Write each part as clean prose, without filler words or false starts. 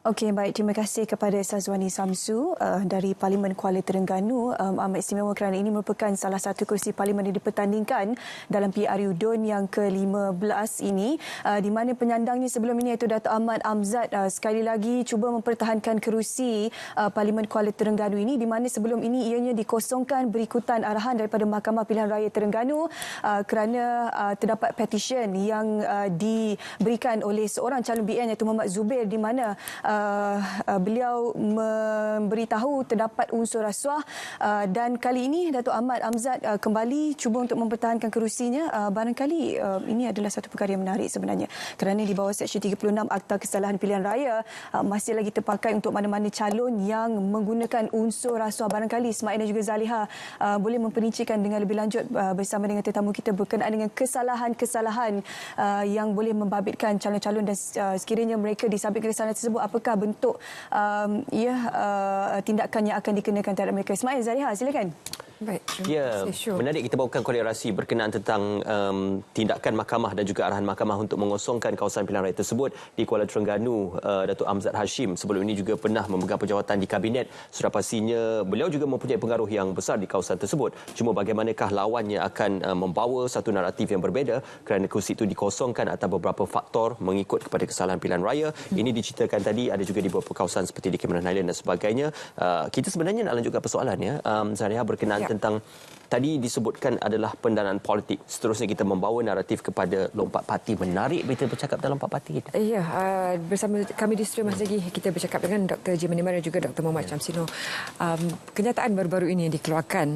Okey, baik. Terima kasih kepada Sazwani Samsu dari Parlimen Kuala Terengganu. Amat istimewa kerana ini merupakan salah satu kursi parlimen yang dipertandingkan dalam PRU DUN yang ke-15 ini, di mana penyandangnya sebelum ini iaitu Dato' Ahmad Amzad sekali lagi cuba mempertahankan kerusi Parlimen Kuala Terengganu ini, di mana sebelum ini ianya dikosongkan berikutan arahan daripada Mahkamah Pilihan Raya Terengganu kerana terdapat petisyen yang diberikan oleh seorang calon BN iaitu Muhammad Zubir, di mana beliau memberitahu terdapat unsur rasuah, dan kali ini Dato' Ahmad Amzad kembali cuba untuk mempertahankan kerusinya. Barangkali ini adalah satu perkara yang menarik sebenarnya, kerana di bawah Seksyen 36 Akta Kesalahan Pilihan Raya masih lagi terpakai untuk mana-mana calon yang menggunakan unsur rasuah. Barangkali Ismail dan juga Zaliha boleh memperincikan dengan lebih lanjut bersama dengan tetamu kita berkenaan dengan kesalahan-kesalahan yang boleh membabitkan calon-calon, dan sekiranya mereka disabit kesalahan tersebut, apakah bentuk tindakan yang akan dikenakan terhadap mereka. Ismail, Zaliha, silakan. Baik. Ya, menarik kita bawakan kolerasi berkenaan tentang tindakan mahkamah dan juga arahan mahkamah untuk mengosongkan kawasan pilihan raya tersebut di Kuala Terengganu. Datuk Amzad Hashim sebelum ini juga pernah memegang pejawatan di kabinet. Sudah pastinya beliau juga mempunyai pengaruh yang besar di kawasan tersebut. Cuma bagaimanakah lawannya akan membawa satu naratif yang berbeza kerana kursi itu dikosongkan atas beberapa faktor mengikut kepada kesalahan pilihan raya. Ini diceritakan tadi ada juga di beberapa kawasan seperti di Cameron Highland dan sebagainya. Kita sebenarnya nak lanjutkan persoalan Zaliha berkenaan tentang tadi disebutkan adalah pendanaan politik. Seterusnya kita membawa naratif kepada lompat parti. Menarik kita bercakap dalam lompat parti. Ya, bersama kami di studio masih lagi kita bercakap dengan Dr. J. Manimar dan juga Dr. Muhammad Syamsino. Kenyataan baru-baru ini yang dikeluarkan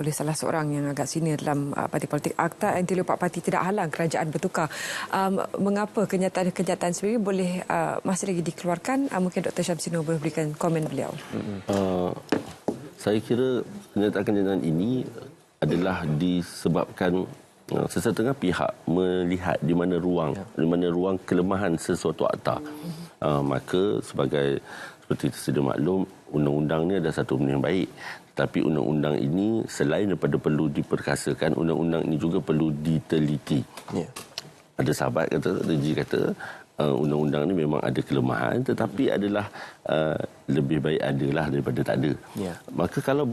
oleh salah seorang yang agak senior dalam parti politik, Akta Anti Lompat Parti tidak halang kerajaan bertukar. Mengapa kenyataan seperti ini boleh masih lagi dikeluarkan? Mungkin Dr. Syamsino boleh berikan komen beliau. Saya kira kenyataan ini adalah disebabkan sesetengah pihak melihat di mana ruang kelemahan sesuatu akta. Maka seperti tersedia maklum, undang-undang ini adalah satu benda yang baik. Tapi undang-undang ini selain daripada perlu diperkasakan, undang-undang ini juga perlu diteliti. Ada sahabat kata, undang-undang ini memang ada kelemahan, tetapi adalah lebih baik adalah daripada tak ada. Maka kalau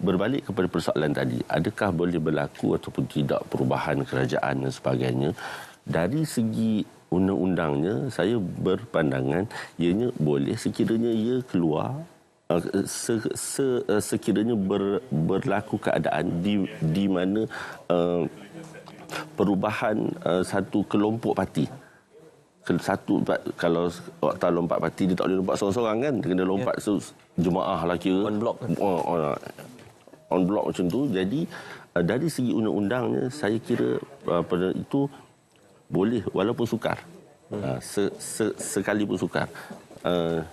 berbalik kepada persoalan tadi, adakah boleh berlaku ataupun tidak perubahan kerajaan dan sebagainya, dari segi undang-undangnya saya berpandangan ianya boleh sekiranya ia keluar sekiranya berlaku keadaan di mana perubahan satu kelompok parti. Kalau waktu lompat parti dia tak boleh lompat seorang-seorang kan, dia kena lompat jemaah lah kira on block macam tu. Jadi dari segi undang-undangnya saya kira pada itu boleh walaupun sukar, sekalipun sukar.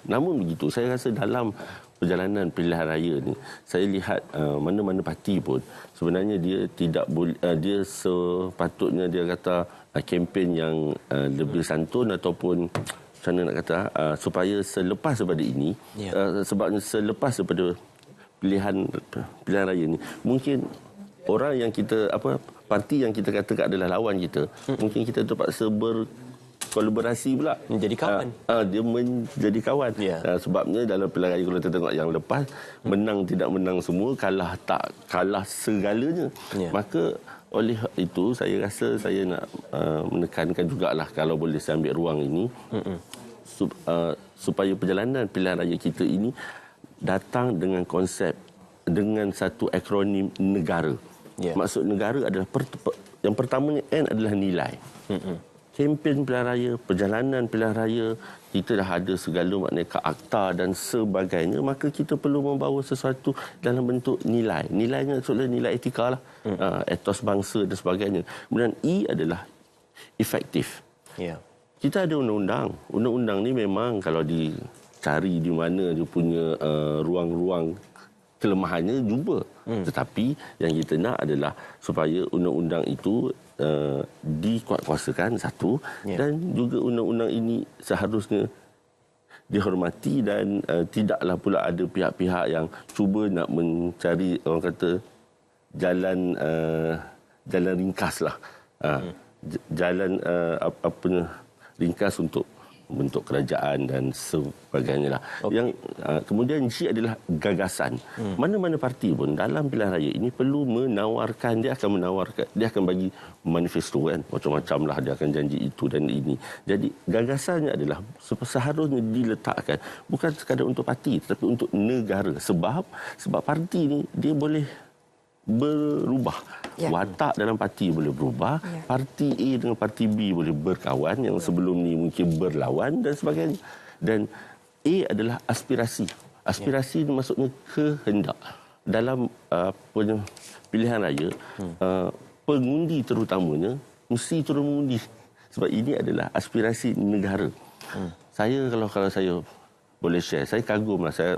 Namun begitu, saya rasa dalam perjalanan pilihan raya ni, saya lihat mana-mana parti pun sebenarnya dia tidak boleh, dia sepatutnya dia kata kempen yang lebih santun ataupun macam mana nak kata, supaya selepas daripada ini, sebabnya selepas daripada pilihan raya ni, mungkin orang yang kita parti yang kita katakan adalah lawan kita, mungkin kita terpaksa kolaborasi pula menjadi kawan. Dia menjadi kawan. Sebabnya dalam pilihan raya kalau kita tengok yang lepas, menang tidak menang semua, kalah tak kalah segalanya. Maka oleh itu saya rasa saya nak menekankan jugalah kalau boleh saya ambil ruang ini supaya perjalanan pilihan raya kita ini datang dengan konsep, dengan satu akronim negara. Maksud negara adalah yang pertamanya N adalah nilai. Kempen pilihan raya, perjalanan pilihan raya, kita dah ada segala makna akta dan sebagainya, maka kita perlu membawa sesuatu dalam bentuk nilai. Nilainya adalah nilai etika lah, etos bangsa dan sebagainya. Kemudian E adalah efektif. Kita ada undang-undang. Undang-undang ni memang kalau dicari di mana dia punya ruang-ruang kelemahannya, jumpa. Tetapi yang kita nak adalah supaya undang-undang itu dikuatkuasakan satu, dan juga undang-undang ini seharusnya dihormati dan tidaklah pula ada pihak-pihak yang cuba nak mencari orang kata jalan ringkas lah, jalan ringkas untuk bentuk kerajaan dan sebagainya lah. Yang kemudian G adalah gagasan. Mana-mana parti pun dalam pilihan raya ini perlu menawarkan, dia akan bagi manifesto kan, macam-macam lah, dia akan janji itu dan ini. Jadi gagasannya adalah seharusnya diletakkan bukan sekadar untuk parti tetapi untuk negara, sebab parti ni dia boleh berubah. Watak dalam parti boleh berubah. Parti A dengan parti B boleh berkawan, yang sebelum ni mungkin berlawan dan sebagainya. Dan A adalah aspirasi. Aspirasi maksudnya kehendak. Dalam pilihan raya, pengundi terutamanya mesti turun mengundi. Sebab ini adalah aspirasi negara. Saya kalau saya boleh share, saya kagumlah saya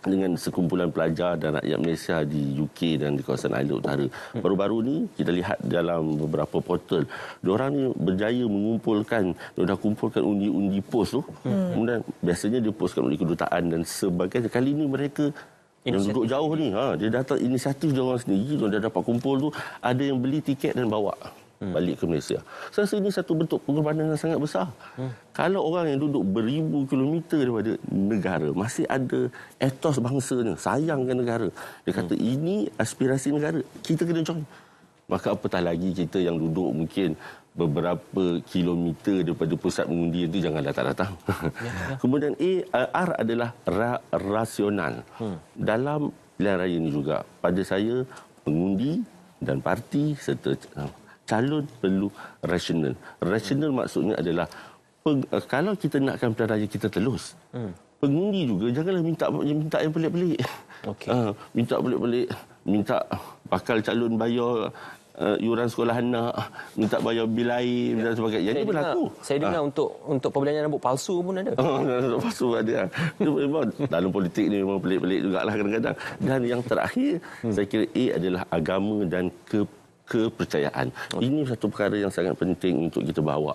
dengan sekumpulan pelajar dan rakyat Malaysia di UK dan di kawasan Island Utara. Baru-baru ni kita lihat dalam beberapa portal, diorang ni berjaya mengumpulkan, dah kumpulkan undi-undi pos tu. Kemudian biasanya dia postkan oleh kedutaan dan sebagainya. Kali ni mereka yang duduk jauh ni, dia datang inisiatif dia orang sendiri, dia dapat kumpul tu, ada yang beli tiket dan bawa balik ke Malaysia. Saya rasa ini satu bentuk pengorbanan yang sangat besar. Kalau orang yang duduk beribu kilometer daripada negara masih ada etos bangsanya, sayangkan negara, dia kata ini aspirasi negara, kita kena join. Maka apatah lagi kita yang duduk mungkin beberapa kilometer daripada pusat mengundi itu, jangan datang-datang. Kemudian R adalah rasional. Dalam pilihan raya ini juga, pada saya pengundi dan parti serta calon perlu rasional. Rasional maksudnya adalah kalau kita nakkan pilihan raya kita telus, pengundi juga janganlah minta yang pelik-pelik. Minta pelik-pelik, minta bakal calon bayar yuran sekolah anak, minta bayar bil air dan sebagainya. Yang ini berlaku. Saya dengar untuk pembelian rambut palsu pun ada. Rambut palsu ada. Memang dalam politik ni memang pelik-pelik jugalah kadang-kadang. Dan yang terakhir, saya kira A adalah agama dan kepercayaan. Ini satu perkara yang sangat penting untuk kita bawa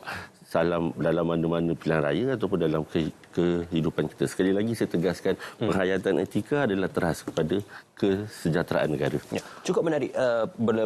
dalam mana-mana pilihan raya ataupun dalam kehidupan kita. Sekali lagi saya tegaskan, penghayatan etika adalah teras kepada kesejahteraan negara. Cukup menarik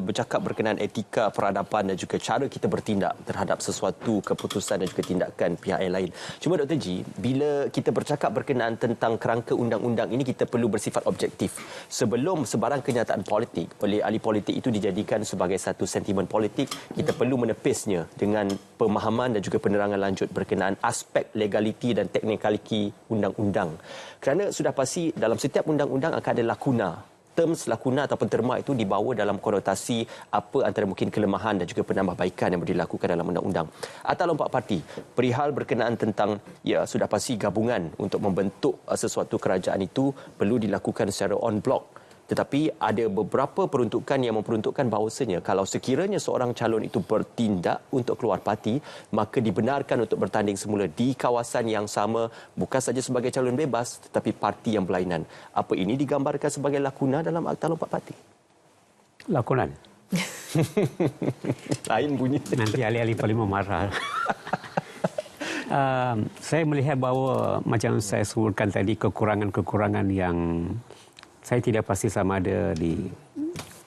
bercakap berkenaan etika, peradaban dan juga cara kita bertindak terhadap sesuatu keputusan dan juga tindakan pihak yang lain. Cuma Dr. G, bila kita bercakap berkenaan tentang kerangka undang-undang ini, kita perlu bersifat objektif. Sebelum sebarang kenyataan politik oleh ahli politik itu dijadikan sebagai satu sentimen politik, kita perlu menepisnya dengan pemahaman dan juga penerangan lanjut berkenaan aspek legaliti dan teknikaliti undang-undang. Kerana sudah pasti dalam setiap undang-undang akan ada lakuna. Terms lakuna ataupun terma itu dibawa dalam konotasi apa antara mungkin kelemahan dan juga penambahbaikan yang boleh dilakukan dalam undang-undang. Atas lompat parti, perihal berkenaan tentang sudah pasti gabungan untuk membentuk sesuatu kerajaan itu perlu dilakukan secara on block. Tetapi ada beberapa peruntukan yang memperuntukkan bahawasanya kalau sekiranya seorang calon itu bertindak untuk keluar parti, maka dibenarkan untuk bertanding semula di kawasan yang sama, bukan saja sebagai calon bebas tetapi parti yang berlainan. Apa ini digambarkan sebagai lakuna dalam Akta Lompat Parti? Lakonan. Lain bunyi. Nanti ahli-ahli Parlimen marah. Saya melihat bahawa macam saya sebutkan tadi, kekurangan-kekurangan yang saya tidak pasti sama ada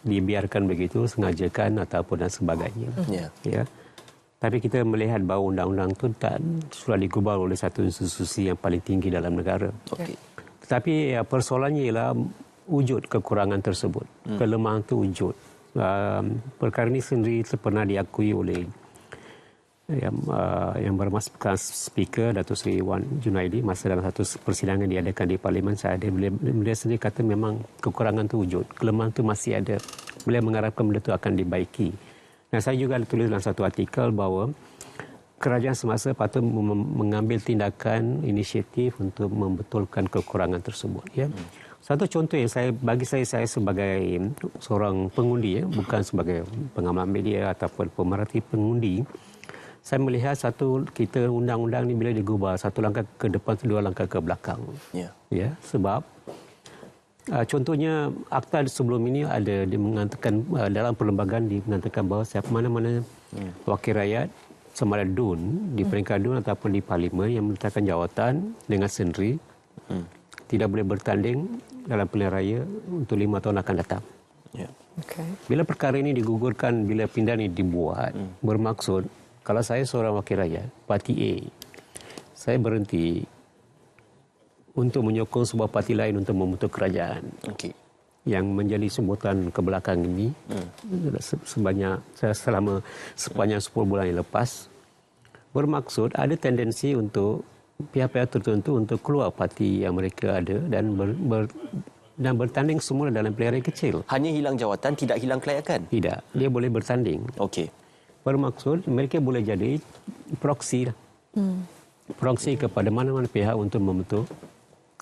dibiarkan begitu, sengajakan ataupun dan sebagainya. Ya. Tapi kita melihat bahawa undang-undang itu sudah digubal oleh satu institusi yang paling tinggi dalam negara. Tetapi persoalannya ialah wujud kekurangan tersebut. Kelemahan itu wujud. Perkara ini sendiri pernah diakui oleh yang bermas bekas speaker Datuk Seri Wan Junaidi masa dalam satu persidangan diadakan di Parlimen. Beliau sendiri kata memang kekurangan itu wujud, kelemahan itu masih ada. Beliau mengharapkan benda itu akan dibaiki. Dan saya juga tulis dalam satu artikel bahawa kerajaan semasa patut mengambil tindakan inisiatif untuk membetulkan kekurangan tersebut. Ya. Satu contoh yang bagi saya sebagai seorang pengundi, bukan sebagai pengamal media ataupun pemerhati pengundi, saya melihat kita undang-undang ni bila digubah, satu langkah ke depan, dua langkah ke belakang. Ya, sebab contohnya akta sebelum ini ada mengatakan dalam perlembagaan mengatakan bahawa siapa mana-mana wakil rakyat sama ada DUN di peringkat DUN ataupun di Parlimen yang meletakkan jawatan dengan sendiri tidak boleh bertanding dalam pilihan raya untuk 5 tahun akan datang. Bila perkara ini digugurkan, bila pindahan ini dibuat, bermaksud kalau saya seorang wakil rakyat, parti A, saya berhenti untuk menyokong sebuah parti lain untuk membentuk kerajaan. Okey. Yang menjadi sebutan ke belakang ini sepanjang 10 bulan yang lepas bermaksud ada tendensi untuk pihak-pihak tertentu untuk keluar parti yang mereka ada dan bertanding semula dalam pilihan kecil. Hanya hilang jawatan, tidak hilang kelayakan? Tidak, dia boleh bertanding. Okey. Bermaksud mereka boleh jadi proksi lah. Proksi kepada mana-mana pihak untuk membentuk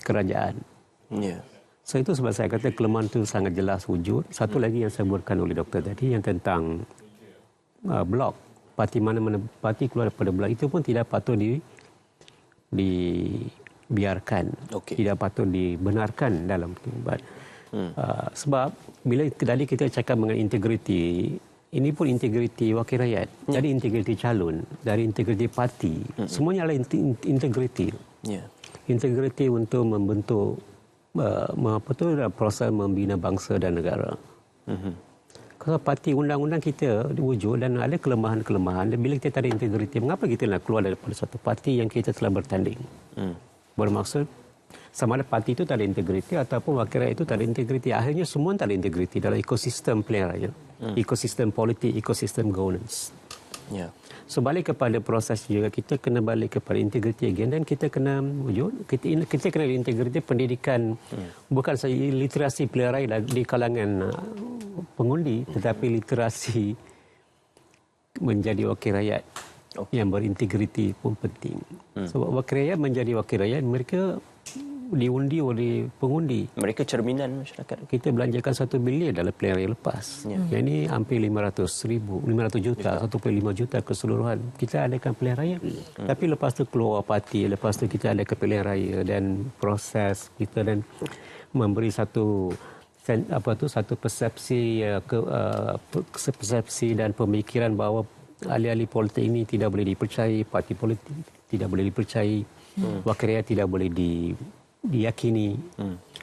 kerajaan. Ya. So itu sebab saya kata kelemahan itu sangat jelas wujud. Satu lagi yang saya sebutkan oleh doktor tadi yang tentang blok. Parti mana-mana parti keluar daripada blok itu pun tidak patut dibiarkan. Okey. Tidak patut dibenarkan dalam debat. Sebab bila tadi kita cakap mengenai integriti, ini pun integriti wakil rakyat. Dari integriti calon, dari integriti parti, semuanya adalah integriti. Ya. Integriti untuk membentuk proses membina bangsa dan negara. Kalau parti undang-undang kita wujud dan ada kelemahan-kelemahan, dan bila kita tak ada integriti, mengapa kita nak keluar daripada satu parti yang kita telah bertanding? Bermaksud sama ada parti itu tak ada integriti ataupun wakil rakyat itu tak ada integriti. Akhirnya semua tak ada integriti dalam ekosistem pilihan raya, ekosistem politik, ekosistem governance. Ya. So balik kepada proses juga, kita kena balik kepada integriti again, dan kita kena wujud, kita kena integriti pendidikan, bukan saja literasi pilihan raya di kalangan pengundi, tetapi literasi menjadi wakil rakyat yang berintegriti pun penting. Sebab wakil rakyat menjadi wakil rakyat, mereka diundi oleh pengundi. Mereka cerminan masyarakat. Kita belanjakan 1 bilion dalam pilihan raya lepas. Yang ini hampir 500 juta, 1.5 juta keseluruhan. Kita adakan pilihan raya. Tapi lepas tu keluar parti, lepas tu kita adakan pilihan raya dan proses kita dan memberi satu persepsi persepsi dan pemikiran bahawa ahli-ahli politik ini tidak boleh dipercayai, parti politik tidak boleh dipercayai, wakil rakyat tidak boleh diyakini.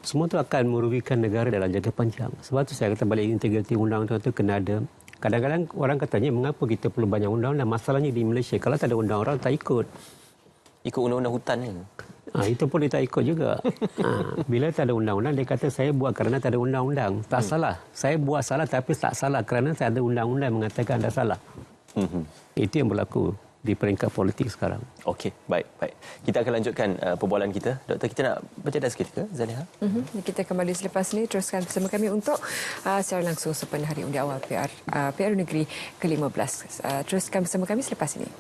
Semua itu akan merugikan negara dalam jangka panjang. Sebab itu saya kata balik integriti undang-undang itu kena ada. Kadang-kadang orang katanya mengapa kita perlu banyak undang-undang. Masalahnya di Malaysia, kalau tak ada undang-undang, tak ikut. Ikut undang-undang hutan kan? Itu pun dia tak ikut juga. Bila tak ada undang-undang, dia kata saya buat kerana tak ada undang-undang. Tak salah. Saya buat salah tapi tak salah kerana tak ada undang-undang mengatakan anda salah. Itu yang berlaku di peringkat politik sekarang. Okey, baik. Kita akan lanjutkan perbualan kita. Doktor, kita nak bercakap sikit ke, Zaliha? Kita kembali selepas ini. Teruskan bersama kami untuk secara langsung sempena hari undi awal PR Negeri ke-15. Teruskan bersama kami selepas ini.